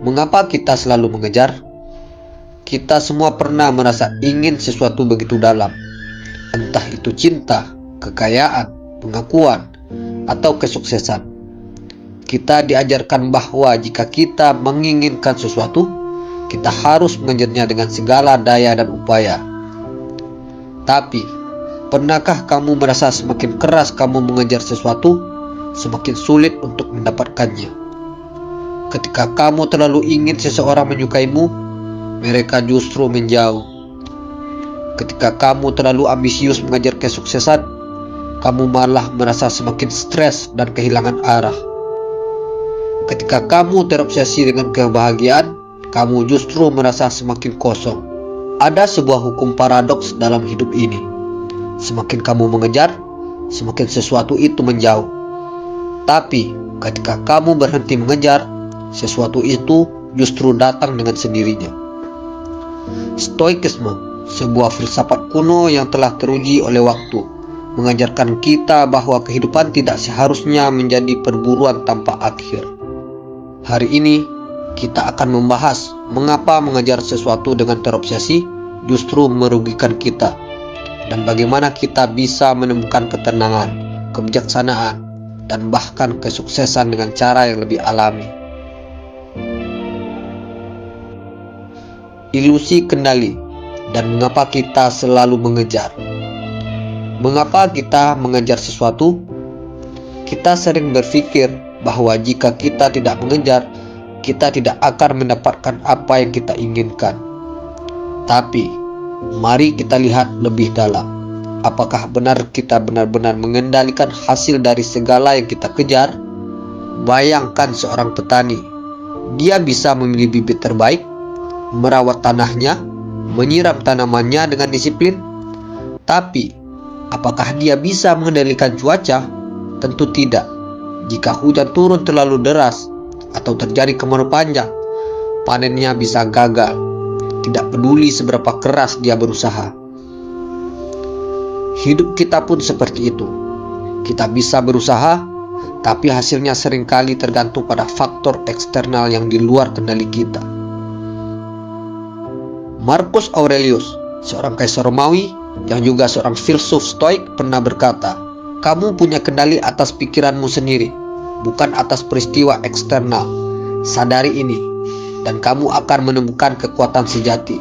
Mengapa kita selalu mengejar? Kita semua pernah merasa ingin sesuatu begitu dalam, entah itu cinta, kekayaan, pengakuan, atau kesuksesan. Kita diajarkan bahwa jika kita menginginkan sesuatu, kita harus mengejarnya dengan segala daya dan upaya. Tapi, pernahkah kamu merasa semakin keras kamu mengejar sesuatu, semakin sulit untuk mendapatkannya? Ketika kamu terlalu ingin seseorang menyukaimu, mereka justru menjauh. Ketika kamu terlalu ambisius mengejar kesuksesan, kamu malah merasa semakin stres dan kehilangan arah. Ketika kamu terobsesi dengan kebahagiaan, kamu justru merasa semakin kosong. Ada sebuah hukum paradoks dalam hidup ini. Semakin kamu mengejar, semakin sesuatu itu menjauh. Tapi, ketika kamu berhenti mengejar, sesuatu itu justru datang dengan sendirinya. Stoikisme, sebuah filsafat kuno yang telah teruji oleh waktu, mengajarkan kita bahwa kehidupan tidak seharusnya menjadi perburuan tanpa akhir. Hari ini, kita akan membahas mengapa mengejar sesuatu dengan terobsesi justru merugikan kita, dan bagaimana kita bisa menemukan ketenangan, kebijaksanaan, dan bahkan kesuksesan dengan cara yang lebih alami. Ilusi kendali dan mengapa kita selalu mengejar. Mengapa kita mengejar sesuatu? Kita sering berpikir bahwa jika kita tidak mengejar, kita tidak akan mendapatkan apa yang kita inginkan. Tapi, mari kita lihat lebih dalam. Apakah benar kita benar-benar mengendalikan hasil dari segala yang kita kejar? Bayangkan seorang petani. Dia bisa memilih bibit terbaik, merawat tanahnya, menyiram tanamannya dengan disiplin. Tapi, apakah dia bisa mengendalikan cuaca? Tentu tidak. Jika hujan turun terlalu deras atau terjadi kemarau panjang, panennya bisa gagal. Tidak peduli seberapa keras dia berusaha. Hidup kita pun seperti itu. Kita bisa berusaha, tapi hasilnya seringkali tergantung pada faktor eksternal yang di luar kendali kita. Marcus Aurelius, seorang kaisar Romawi yang juga seorang filsuf Stoik, pernah berkata, "Kamu punya kendali atas pikiranmu sendiri, bukan atas peristiwa eksternal. Sadari ini, dan kamu akan menemukan kekuatan sejati."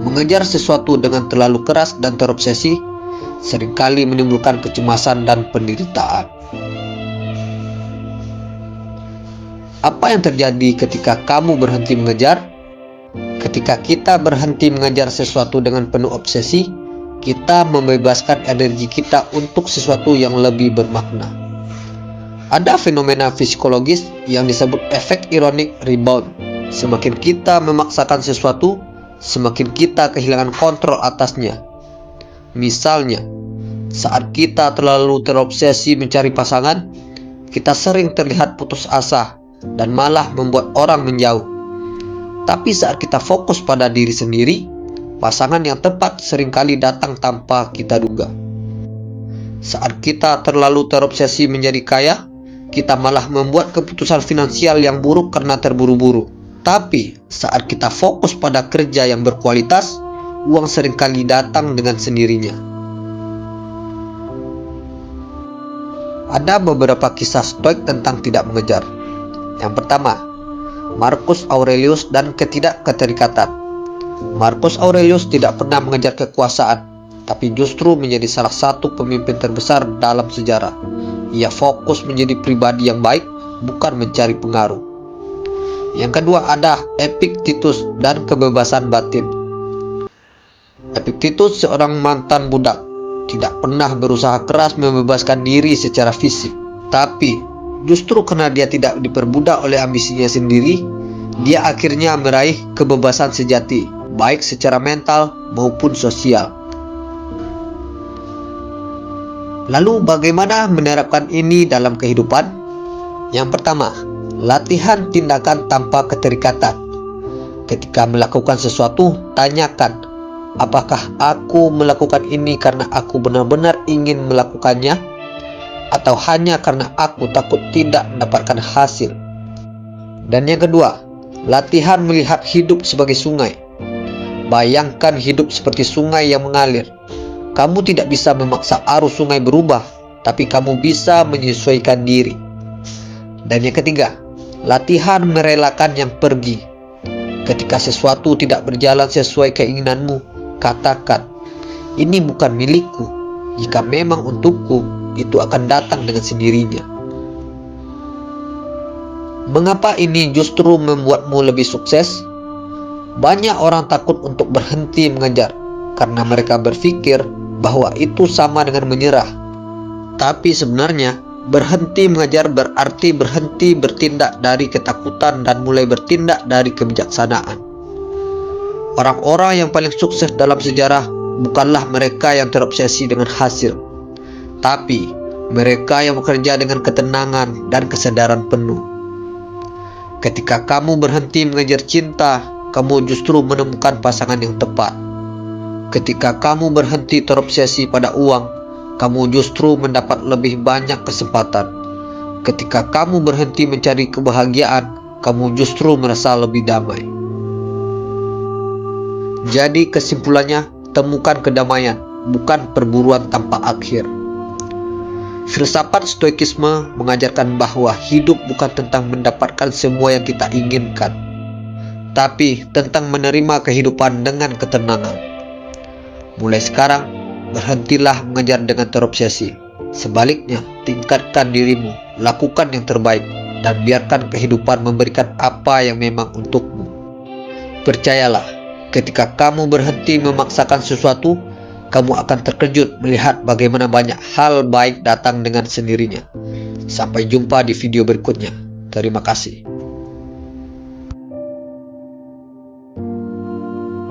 Mengejar sesuatu dengan terlalu keras dan terobsesi seringkali menimbulkan kecemasan dan penderitaan. Apa yang terjadi ketika kamu berhenti mengejar? Ketika kita berhenti mengejar sesuatu dengan penuh obsesi, kita membebaskan energi kita untuk sesuatu yang lebih bermakna. Ada fenomena psikologis yang disebut efek ironic rebound. Semakin kita memaksakan sesuatu, semakin kita kehilangan kontrol atasnya. Misalnya, saat kita terlalu terobsesi mencari pasangan, kita sering terlihat putus asa dan malah membuat orang menjauh. Tapi saat kita fokus pada diri sendiri, pasangan yang tepat seringkali datang tanpa kita duga. Saat kita terlalu terobsesi menjadi kaya, kita malah membuat keputusan finansial yang buruk karena terburu-buru. Tapi saat kita fokus pada kerja yang berkualitas, uang seringkali datang dengan sendirinya. Ada beberapa kisah Stoik tentang tidak mengejar. Yang pertama, Marcus Aurelius dan ketidakketerikatan. Marcus Aurelius tidak pernah mengejar kekuasaan, tapi justru menjadi salah satu pemimpin terbesar dalam sejarah. Ia fokus menjadi pribadi yang baik, bukan mencari pengaruh. Yang kedua ada Epictetus dan kebebasan batin. Epictetus seorang mantan budak, tidak pernah berusaha keras membebaskan diri secara fisik, tapi justru karena dia tidak diperbudak oleh ambisinya sendiri, dia akhirnya meraih kebebasan sejati, baik secara mental maupun sosial. Lalu bagaimana menerapkan ini dalam kehidupan? Yang pertama, latihan tindakan tanpa keterikatan. Ketika melakukan sesuatu, tanyakan, apakah aku melakukan ini karena aku benar-benar ingin melakukannya? Atau hanya karena aku takut tidak mendapatkan hasil? Dan yang kedua, Latihan melihat hidup sebagai sungai. Bayangkan hidup seperti sungai yang mengalir. Kamu tidak bisa memaksa arus sungai berubah, tapi kamu bisa menyesuaikan diri. Dan yang ketiga, latihan merelakan yang pergi. Ketika sesuatu tidak berjalan sesuai keinginanmu, katakan, "Ini bukan milikku. Jika memang untukku, itu akan datang dengan sendirinya." Mengapa ini justru membuatmu lebih sukses? Banyak orang takut untuk berhenti mengejar karena mereka berpikir bahwa itu sama dengan menyerah. Tapi sebenarnya, berhenti mengejar berarti berhenti bertindak dari ketakutan dan mulai bertindak dari kebijaksanaan. Orang-orang yang paling sukses dalam sejarah bukanlah mereka yang terobsesi dengan hasil, tapi mereka yang bekerja dengan ketenangan dan kesadaran penuh. Ketika kamu berhenti mengejar cinta, kamu justru menemukan pasangan yang tepat. Ketika kamu berhenti terobsesi pada uang, kamu justru mendapat lebih banyak kesempatan. Ketika kamu berhenti mencari kebahagiaan, kamu justru merasa lebih damai. Jadi kesimpulannya, temukan kedamaian, bukan perburuan tanpa akhir. Filsafat Stoikisme mengajarkan bahwa hidup bukan tentang mendapatkan semua yang kita inginkan, tapi tentang menerima kehidupan dengan ketenangan. Mulai sekarang, berhentilah mengejar dengan terobsesi. Sebaliknya, tingkatkan dirimu, lakukan yang terbaik, dan biarkan kehidupan memberikan apa yang memang untukmu. Percayalah, ketika kamu berhenti memaksakan sesuatu, kamu akan terkejut melihat bagaimana banyak hal baik datang dengan sendirinya. Sampai jumpa di video berikutnya. Terima kasih.